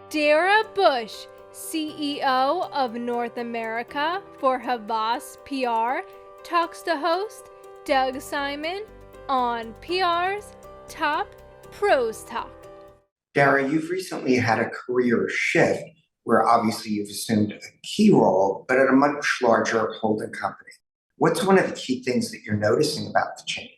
Dara Busch, CEO of North America for Havas PR, talks to host Doug Simon on PR's Top Pros Talk. Dara, you've recently had a career shift where obviously you've assumed a key role, but at a much larger holding company. What's one of the key things that you're noticing about the change?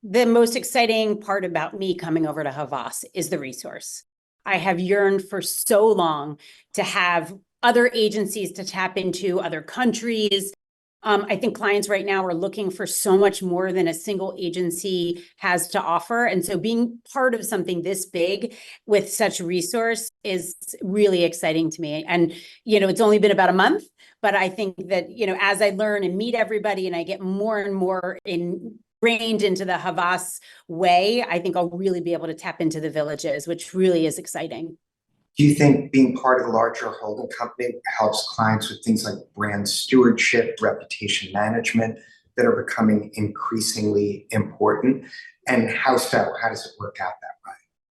The most exciting part about me coming over to Havas is the resource. I have yearned for so long to have other agencies to tap into, other countries. I think clients right now are looking for so much more than a single agency has to offer. And so being part of something this big with such resource is really exciting to me. And, it's only been about a month, but I think that, as I learn and meet everybody and I get more and more ingrained into the Havas way, I think I'll really be able to tap into the villages, which really is exciting. Do you think being part of the larger holding company helps clients with things like brand stewardship, reputation management that are becoming increasingly important? And how so? How does it work out that way?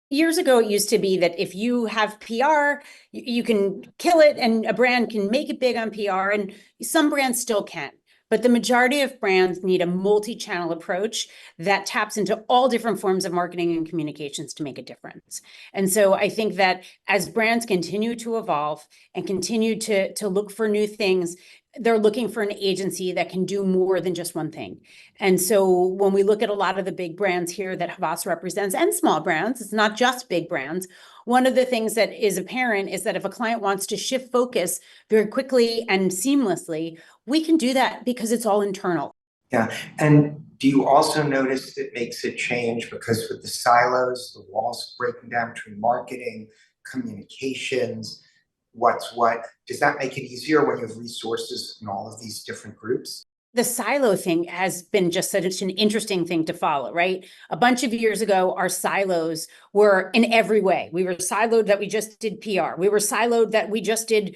Years ago, it used to be that if you have PR, you can kill it and a brand can make it big on PR, and some brands still can. But the majority of brands need a multi-channel approach that taps into all different forms of marketing and communications to make a difference. And so I think that as brands continue to evolve and continue to look for new things, they're looking for an agency that can do more than just one thing. And so when we look at a lot of the big brands here that Havas represents, and small brands, it's not just big brands, one of the things that is apparent is that if a client wants to shift focus very quickly and seamlessly, we can do that because it's all internal. Yeah. And do you also notice it makes a change because with the silos, the walls breaking down between marketing, communications, what's what, does that make it easier when you have resources in all of these different groups? The silo thing has been just such an interesting thing to follow, right? A bunch of years ago, our silos were in every way. We were siloed that we just did PR. We were siloed that we just did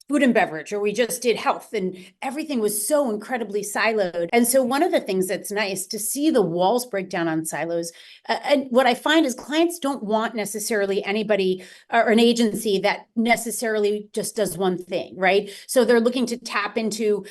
food and beverage, or we just did health, and everything was so incredibly siloed. And so one of the things that's nice to see the walls break down on silos. And what I find is clients don't want necessarily anybody or an agency that necessarily just does one thing, right? So they're looking to tap into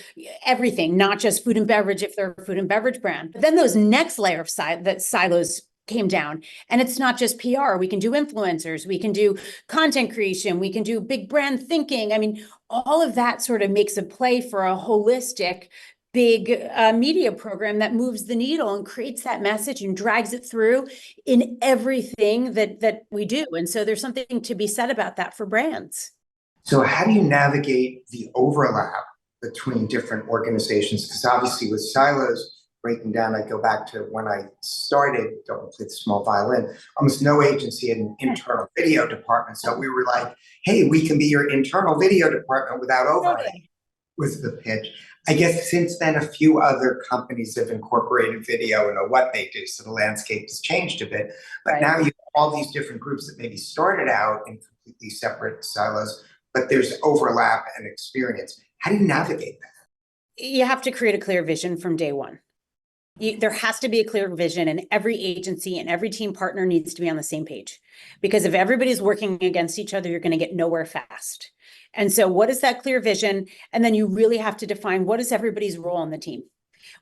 everything, not just food and beverage if they're a food and beverage brand. But then those next layer of silos came down. And it's not just PR. We can do influencers, we can do content creation, we can do big brand thinking. I mean, all of that sort of makes a play for a holistic, big media program that moves the needle and creates that message and drags it through in everything that we do. And so there's something to be said about that for brands. So how do you navigate the overlap between different organizations? Because obviously with silos breaking down, I go back to when I started, don't play the small violin, almost no agency had an internal video department. So we were like, hey, we can be your internal video department without overhead, was the pitch. I guess since then, a few other companies have incorporated video and know what they do. So the landscape has changed a bit. But now you have all these different groups that maybe started out in completely separate silos, but there's overlap and experience. How do you navigate that? You have to create a clear vision from day one. There has to be a clear vision, and every agency and every team partner needs to be on the same page. Because if everybody's working against each other, you're going to get nowhere fast. And so what is that clear vision? And then you really have to define what is everybody's role on the team.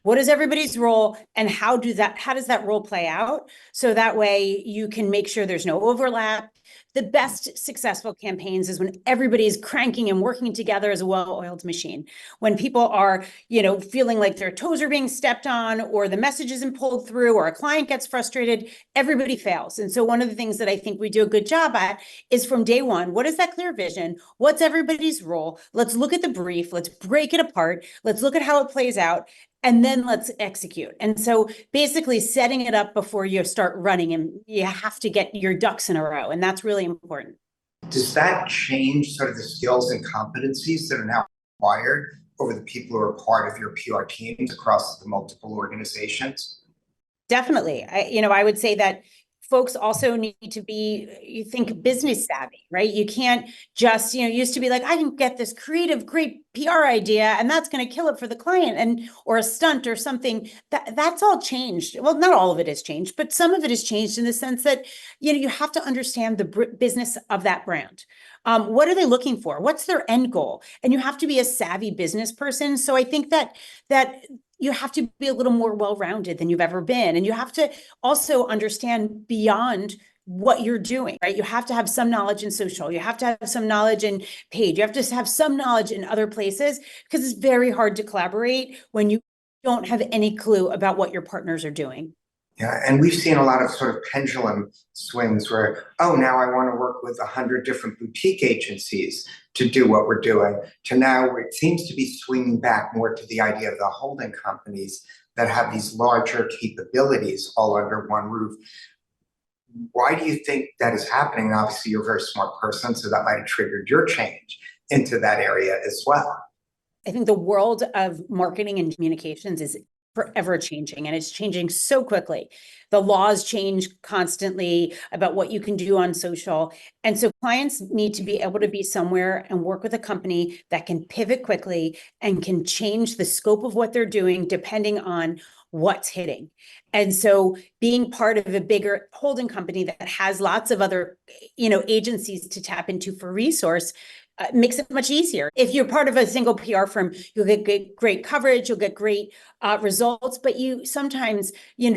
What is everybody's role, and how does that role play out? So that way you can make sure there's no overlap. The best successful campaigns is when everybody's cranking and working together as a well-oiled machine. When people are, feeling like their toes are being stepped on, or the message isn't pulled through, or a client gets frustrated, everybody fails. And so one of the things that I think we do a good job at is from day one, what is that clear vision? What's everybody's role? Let's look at the brief. Let's break it apart. Let's look at how it plays out. And then let's execute. And so basically setting it up before you start running, and you have to get your ducks in a row. And that's really important. Does that change sort of the skills and competencies that are now required over the people who are part of your PR teams across the multiple organizations? Definitely. I would say that folks also need to be, you think, business savvy, right? You can't just, used to be like, I can get this creative, great PR idea, and that's going to kill it for the client, or a stunt or something. That's all changed. Well, not all of it has changed, but some of it has changed in the sense that, you have to understand the business of that brand. What are they looking for? What's their end goal? And you have to be a savvy business person. So I think that you have to be a little more well-rounded than you've ever been. And you have to also understand beyond what you're doing, right? You have to have some knowledge in social. You have to have some knowledge in paid. You have to have some knowledge in other places, because it's very hard to collaborate when you don't have any clue about what your partners are doing. Yeah, and we've seen a lot of sort of pendulum swings where, oh, now I want to work with 100 different boutique agencies to do what we're doing, to now it seems to be swinging back more to the idea of the holding companies that have these larger capabilities all under one roof. Why do you think that is happening? And obviously, you're a very smart person, so that might have triggered your change into that area as well. I think the world of marketing and communications is forever changing, and it's changing so quickly. The laws change constantly about what you can do on social. And so clients need to be able to be somewhere and work with a company that can pivot quickly and can change the scope of what they're doing depending on what's hitting. And so being part of a bigger holding company that has lots of other, agencies to tap into for resource, makes it much easier. If you're part of a single PR firm, you'll get great coverage, you'll get great results, but you sometimes,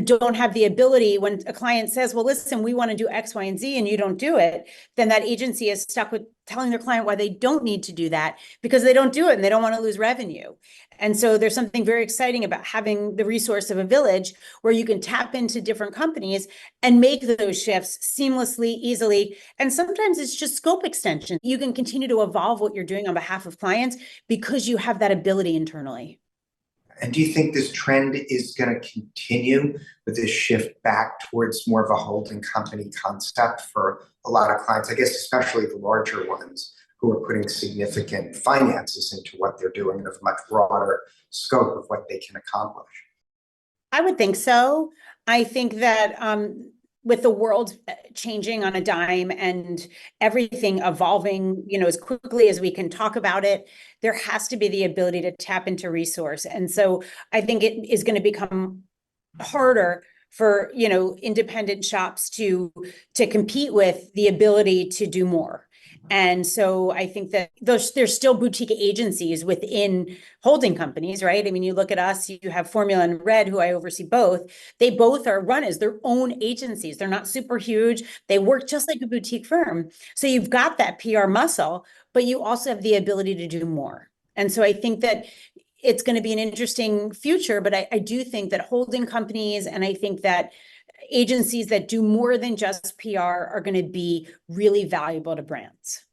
don't have the ability when a client says, well, listen, we want to do X, Y, and Z, and you don't do it, then that agency is stuck with telling their client why they don't need to do that because they don't do it and they don't want to lose revenue. And so there's something very exciting about having the resource of a village where you can tap into different companies and make those shifts seamlessly, easily. And sometimes it's just scope extension. You can continue to evolve what you're doing on behalf of clients because you have that ability internally. And do you think this trend is going to continue with this shift back towards more of a holding company concept for a lot of clients, I guess, especially the larger ones who are putting significant finances into what they're doing and a much broader scope of what they can accomplish? I would think so. I think that with the world changing on a dime and everything evolving, as quickly as we can talk about it, there has to be the ability to tap into resource. And so I think it is going to become harder for, independent shops to compete with the ability to do more. And so I think that there's still boutique agencies within holding companies, right? I mean, you look at us, you have Formula and Red, who I oversee both. They both are run as their own agencies. They're not super huge. They work just like a boutique firm. So you've got that PR muscle, but you also have the ability to do more. And so I think that it's going to be an interesting future, but I do think that holding companies, and I think that agencies that do more than just PR are going to be really valuable to brands.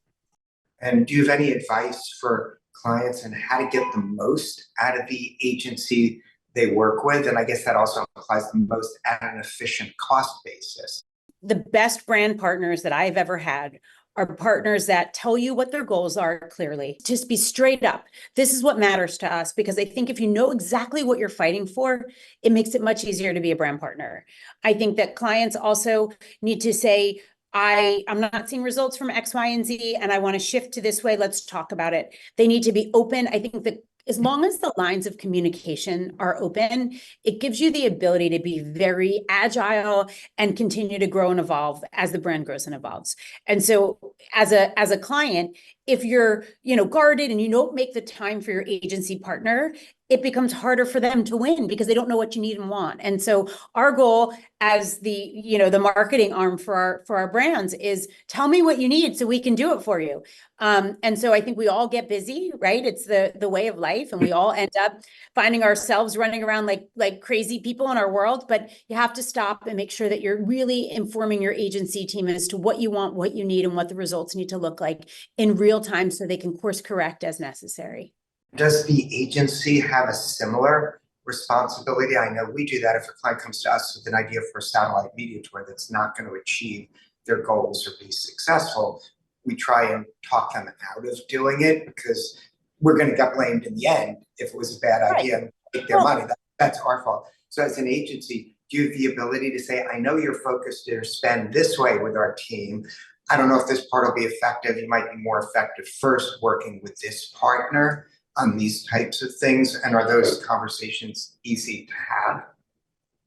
And do you have any advice for clients on how to get the most out of the agency they work with? And I guess that also applies the most at an efficient cost basis. The best brand partners that I've ever had are partners that tell you what their goals are clearly. Just be straight up. This is what matters to us, because I think if you know exactly what you're fighting for, it makes it much easier to be a brand partner. I think that clients also need to say, I'm not seeing results from X, Y, and Z, and I want to shift to this way. Let's talk about it. They need to be open. I think that as long as the lines of communication are open, it gives you the ability to be very agile and continue to grow and evolve as the brand grows and evolves. And so as a client, if you're, guarded and you don't make the time for your agency partner, it becomes harder for them to win because they don't know what you need and want. And so our goal as the marketing arm for our brands is tell me what you need so we can do it for you. And so I think we all get busy, right? It's the way of life, and we all end up finding ourselves running around like crazy people in our world. But you have to stop and make sure that you're really informing your agency team as to what you want, what you need, and what the results need to look like in real time so they can course correct as necessary. Does the agency have a similar responsibility? I know we do that. If a client comes to us with an idea for a satellite media tour that's not going to achieve their goals or be successful, we try and talk them out of doing it because we're going to get blamed in the end if it was a bad idea and take their money. That's our fault. So as an agency, do you have the ability to say, I know you're focused to spend this way with our team. I don't know if this part will be effective. You might be more effective first working with this partner on these types of things. And are those conversations easy to have?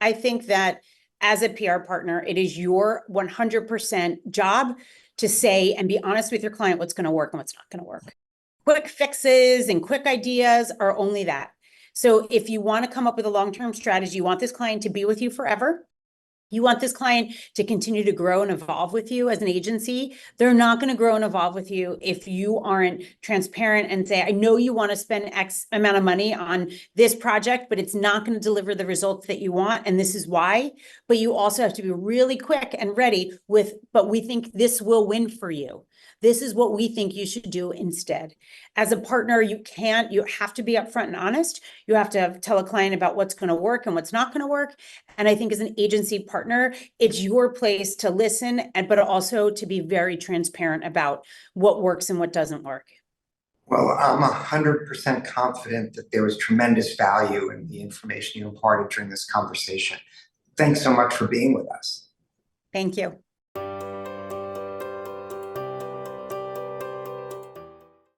I think that as a PR partner, it is your 100% job to say and be honest with your client what's going to work and what's not going to work. Quick fixes and quick ideas are only that. So if you want to come up with a long-term strategy, you want this client to be with you forever. You want this client to continue to grow and evolve with you as an agency. They're not going to grow and evolve with you if you aren't transparent and say, I know you want to spend X amount of money on this project, but it's not going to deliver the results that you want. And this is why. But you also have to be really quick and ready with, but we think this will win for you. This is what we think you should do instead. As a partner, you have to be upfront and honest. You have to tell a client about what's going to work and what's not going to work. And I think as an agency partner, it's your place to listen, but also to be very transparent about what works and what doesn't work. Well, I'm 100% confident that there was tremendous value in the information you imparted during this conversation. Thanks so much for being with us. Thank you.